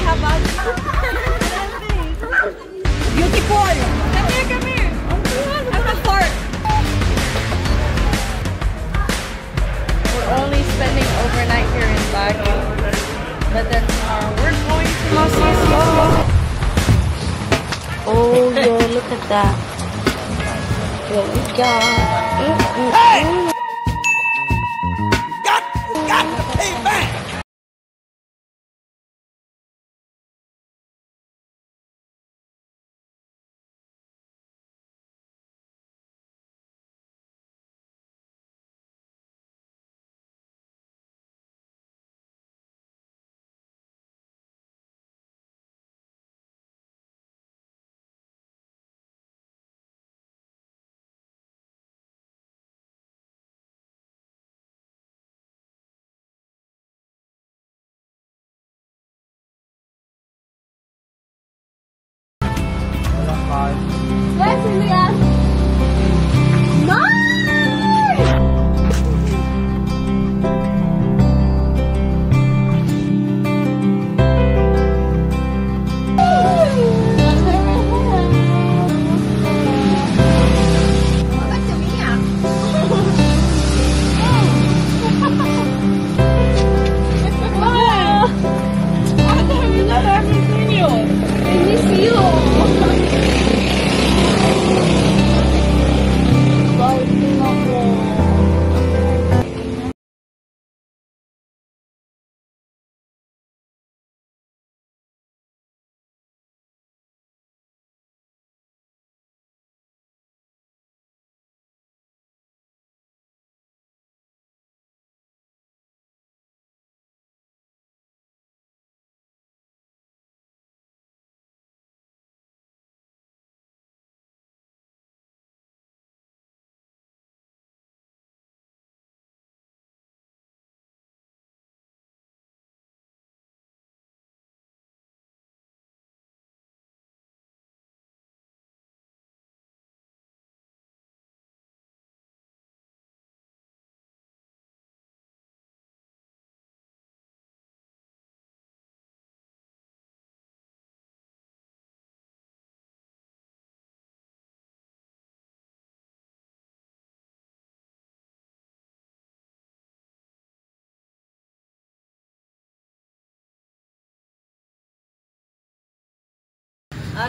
habang. Beautiful! Come here, come here! I'm a fork! We're only spending overnight here in Baguio. But then we're going to Masisco. Oh yeah, look at that. What we got. Hey! Got to pay back! Yes, Elias. Nice!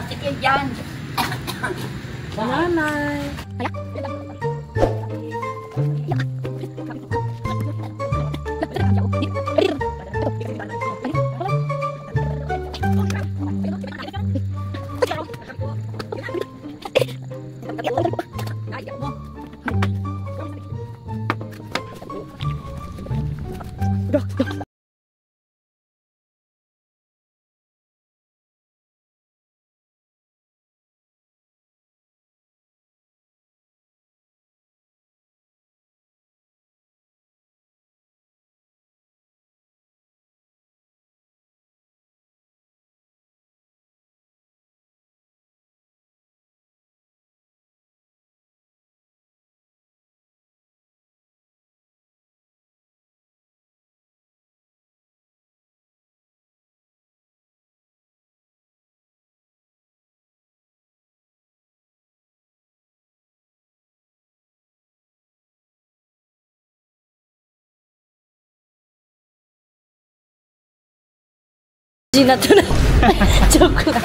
Sige dyan. Nanay. Gina to na. Joke lang.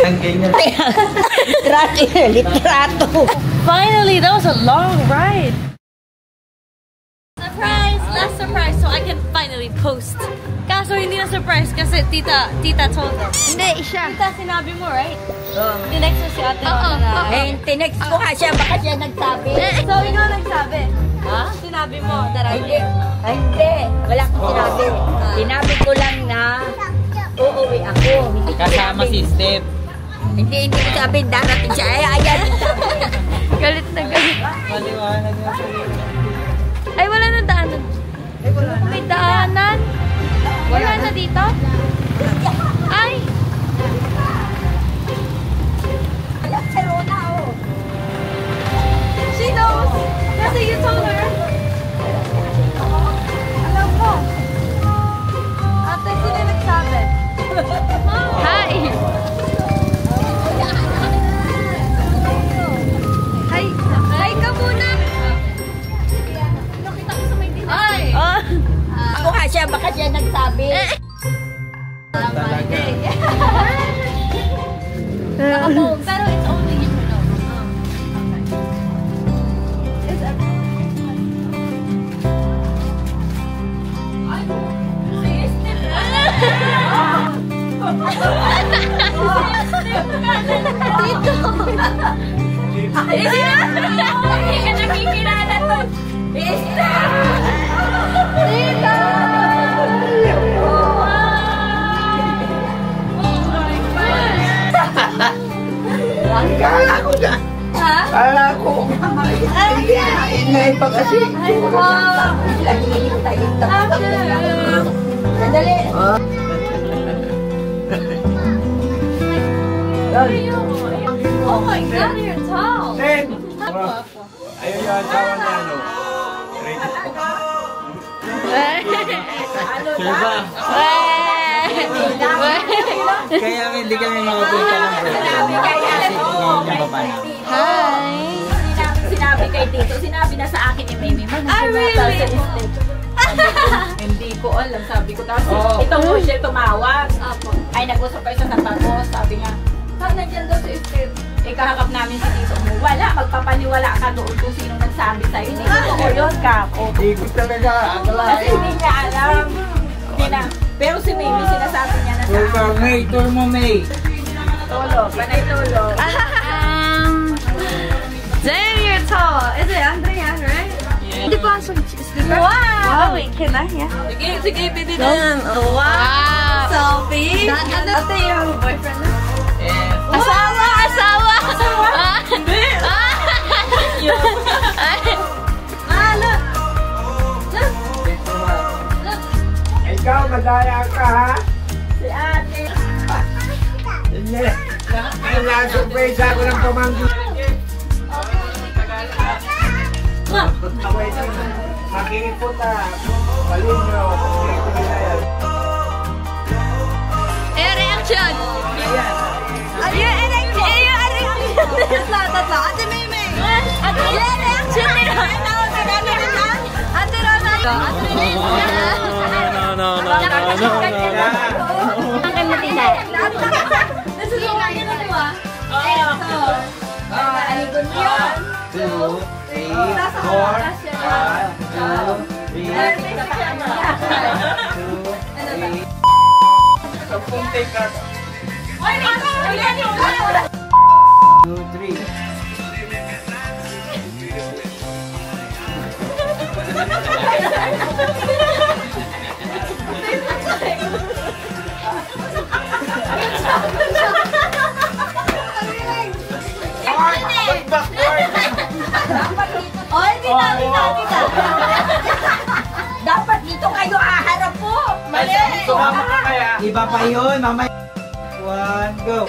Ang ganyan. Litrato. Finally, that was a long ride. Surprise! Last surprise, so I can finally post. Kaso hindi na surprise kasi tita told us. Hindi, siya. Tita, sinabi mo, right? Oo. Tinext mo si ate. Oo. Tinext ko nga siya, baka siya nagsabi. So, ikaw nagsabi? Ha? Sinabi mo, hindi. Wala akong sinabi. Sinabi ko lang na uuwi ako. Kasama si Steph. Hindi ko sabi, darating siya. Ayan. Galit na galit. Maliwanag na sa'yo. Ay, wala na daanan. May daanan? Wala na dito? Ay! Alam, Sarona, oh. She knows. Kasi you told her. Alam mo. siya, baka siya nagsabi. Talaga. Pero it's only you know. Hindi ka nakikilala to. Tita! Kala ko na. Ha? Kala ko. Inay pa kasi. Sandali. Oh my God, you're tall. Ten. Ayun yung asawa niya, ano? Sure ba? Kaya hindi kami makapunta ng birthday. Kasi ngayon yung baba namin. Hi. Sinabi kay Tito, sinabi na sa akin ni Mimi, Really? Hindi ko alam, sabi ko. Tapos itong Rochelle tumawag. Ay, nag-usap kayo sa tapos. Sabi niya, nandiyan daw si Esther. Eh, kahakap namin si Tito mo. Wala, magpapaniwala ka doon kung sino nagsabi sa'yo. Hindi ko yun, kako. Hindi ko talaga Kasi hindi niya alam. Hindi na. Pero si Mimi, sinasabi niya na sa Tour ka, May. Tour mo, May. tulog. Panay tulog. Damn, you're tall. Is it Andrean, right? Hindi pa sa Wow! Wait, can I? Yeah. Sige, baby. Wow! Selfie? Ito yung boyfriend na? Yeah. Asawa! Asawa! Hindi. Look! Look! Look! Ikaw, madaya ka ha? Si ate. Hindi. Nasa-surprise ako ng pamangkin. Ako ito. Makikipot na. Balin nyo. Ito nila yan. Reaction! Tatlo. Ate Mimi! Ate reaction nila! Ate Rona! No. Ang ganda din eh. Nasusunod niya na diba? Aligon mo yun. 2, 3, Dapat dito kayo aharap po. Mali. Sumama ka kaya? Iba pa yun, mamaya. 1, go.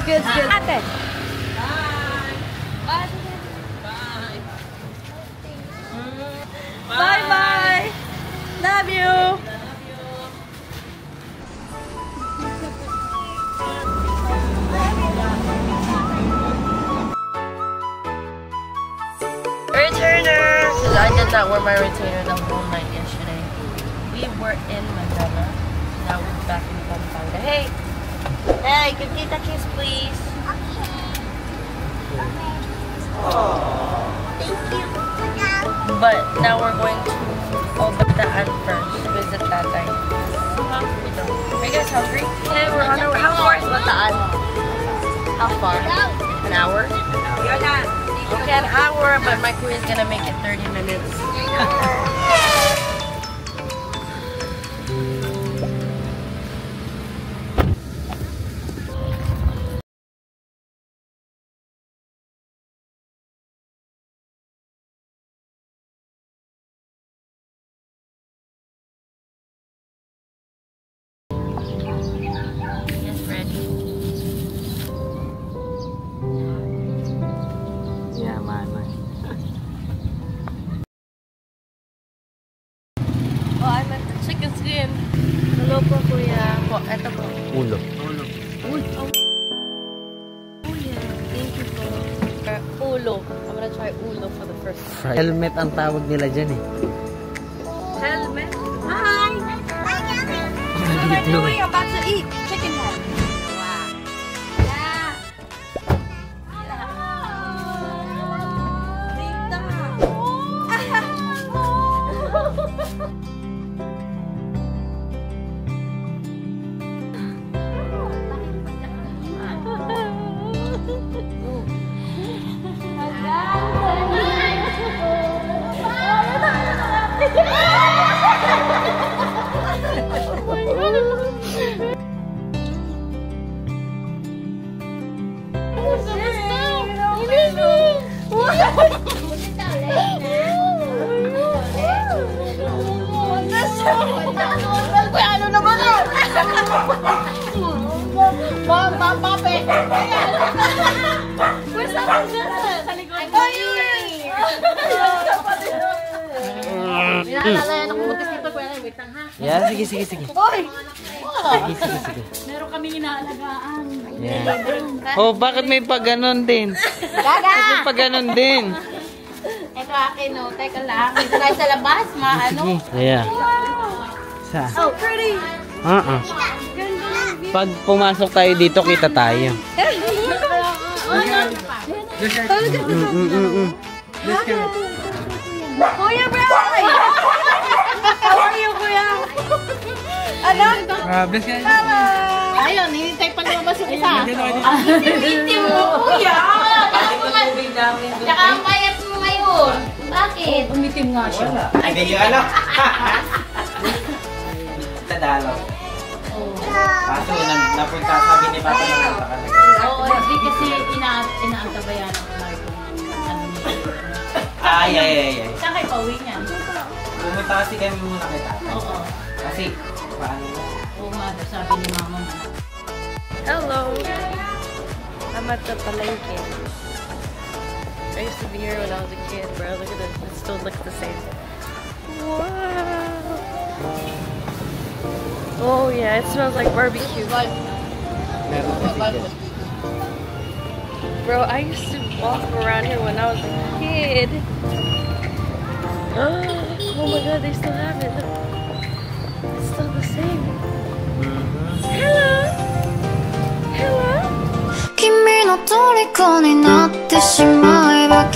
Good. Ate. Bye. Love you. Retainer. I did not wear my retainer the whole night yesterday. We were in Manila. Now we're back in Pampanga. Hey, give Tita kiss, please. But now we're going to Bataan first to visit Tatay. Are you guys hungry? Yeah, we're on our way. How far is Bataan? How far? An hour? Okay, an hour, but my crew is gonna make it 30 minutes. Yes, ready. Yeah, man. Ulo. Oh yeah, thank you for ulo. I'm gonna try ulo for the first time. Helmet ang tawag nila dyan eh. Helmet. Hi! What am I doing? I'm about to eat chicken head. Wow. Yeah. Ano naman yun? Pape! Where's that dyan? Sa likod mo yun! Naalala yan ako butis dito. Wait lang ha. Yeah, sige. Sige. Meron kami inaalagaan. Yeah. Oh, bakit may pag-ganon din? Bakit may pag-ganon din? Ito akin o. Teka lang. Ito tayo sa labas. Maano? Yeah. Sa? Oh, pretty! Pag pumasok tayo dito, kita tayo. Kuya Bray! How are you, Kuya? Ano? Bless ka. Ayun, hinintay pa lumabas yung isa. Itim mo, Kuya! Tsaka ang payat mo ngayon. Bakit? Umitim nga siya. Hindi nyo alam. Tadalaw. Kaso, napunta sabi ni Papa na nasa ka. Oo, hindi kasi inaantabayan ako na ito. Ay. Saan kayo pauwi niyan? Pumunta kasi kami muna kay Tatay. Oo. Kasi, paano mo? Oo nga, sabi ni Mama mo. Hello. I'm at the Palengke. I used to be here when I was a kid, bro. Look at this. It still looks the same. Wow. Oh yeah, it smells like barbecue. Bro, I used to walk around here when I was a kid. Oh my god, they still have it. Look. It's still the same. Hello. Hello. 君の虜になってしまえば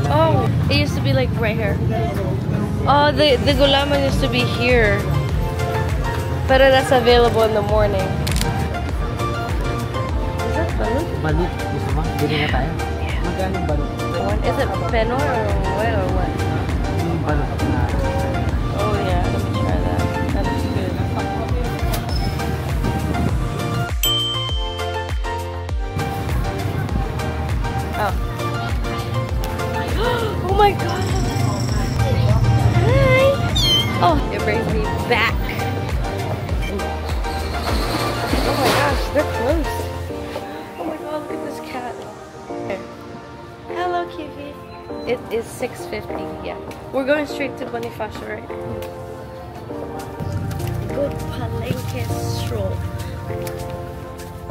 Oh, it used to be like right here. Oh, the gulaman used to be here. But that's available in the morning. Is that balut? Balut. Gusto mo? Bili na tayo. Magkano balut? Is it penoy or what? Yung balut na. Oh yeah, let me try that. That looks good. Oh. Oh my god. Hi. Oh, it brings me back. Oh my gosh, they're close. Oh my god, look at this cat. Here. Hello, Kiwi. It is 6:50, yeah. We're going straight to Bonifacio, right? Good Palenque stroll.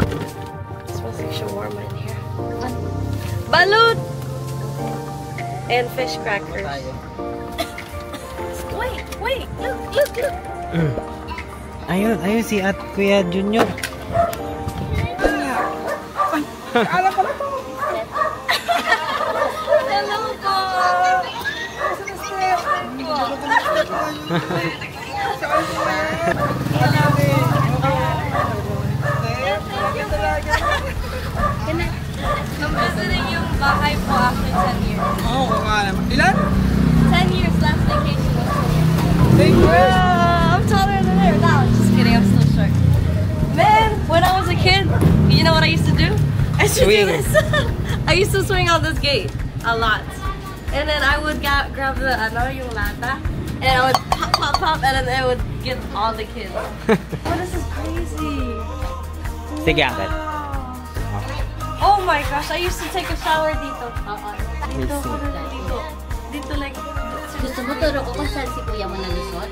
It smells like shawarma in here. Balut! And fish crackers. Wait, look. Ayun si at Kuya Junior. Alam ko na po. Hello po! I'm visiting yung bahay po after 10 years. Oo, kung nga naman. Ilan? 10 years last vacation was 10 years. Bro, I'm taller than her. No, just kidding. I'm still short. Man, when I was a kid, you know what I used to do? I used to do this. I used to swing on this gate a lot. And then I would grab the yung lata, and I would pop, and then I would get all the kids. Oh, this is crazy. Sige, Uncle. Oh my gosh, I used to take a shower dito. Dito like... Gusto mo turo ko kung saan si Kuya mo nalusot?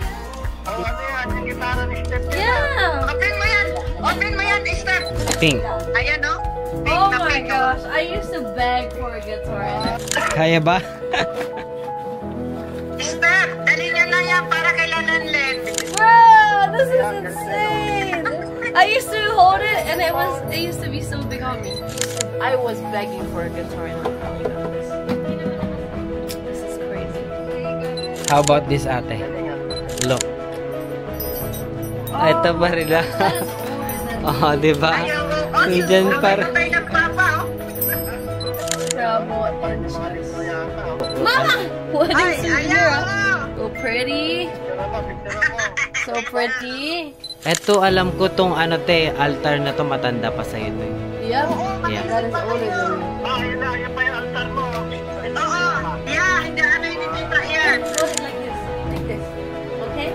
Yeah. Open mo yan, Steph. Pink. Ayan, no? Oh my gosh, I used to beg for a guitar. Kaya ba? Steph, dali nyo na yan para kay Lananlen. Bro, this is insane. I used to hold it and it used to be so big on me. I was begging for a guitar and I finally got this. This is crazy. How about this, ate? Look. Ito pa rin lang. Oh, di ba? Diyan para. Mama! What Ay, is this? ayaw! So pretty. So pretty. Ito, alam ko tong ano te, altar na to matanda pa sa'yo to. Yep. Yeah. That is older than me. Oo, yeah, hindi ano yung tita yan. Hold it like this. Like this. Okay?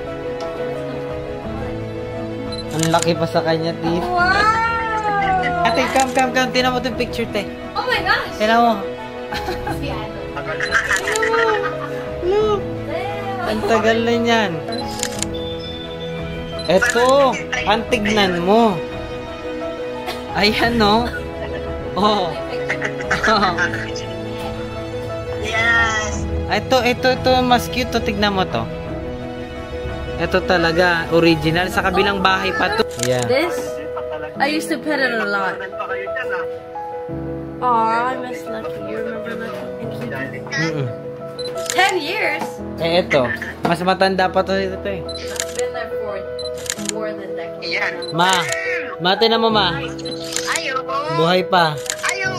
Ang laki pa sa kanya, Tiff. Wow! Ate, come. Tingnan mo itong picture, te. Oh my gosh! Tingnan mo. Look. Ang tagal na yan. Eto, ang tignan mo. Ayan, no? Oh. Yes. Ito, mas cute to. Tignan mo to. Ito talaga, original. Sa kabilang bahay pa to. Yeah. This, I used to pet it a lot. Aw, I miss Lucky. You remember Lucky? 10 years? Eh, ito. Mas matanda pa to ito eh. It's been there for more than decades. Yan. Ma, tingnan mo, ma. Ayaw. Buhay pa. Ayaw.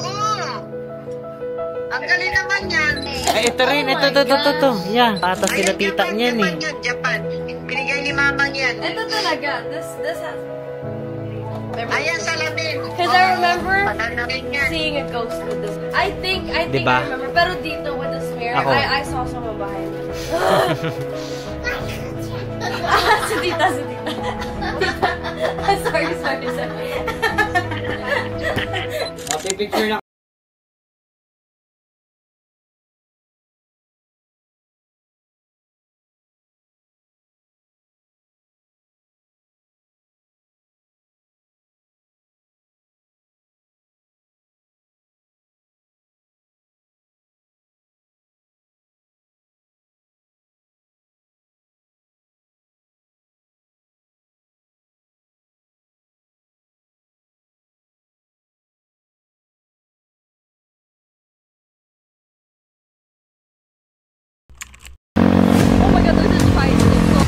Ang galing naman yan. Eh, ito rin. Ito. Yeah. Patas sila tita niyan eh. Japan. Binigay ni mama niyan. Ito talaga. This has... Ayan, salamin. Because I remember Patanamin yan. seeing a ghost with this. I think Diba? I remember. Pero dito with the smear, Ako. I saw someone behind me. si tita. sorry. Picture na. Oh my god, there's a tricycle.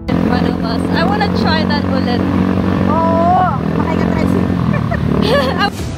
In front of us. I want to try that bullet. Oh, makikita tricycle.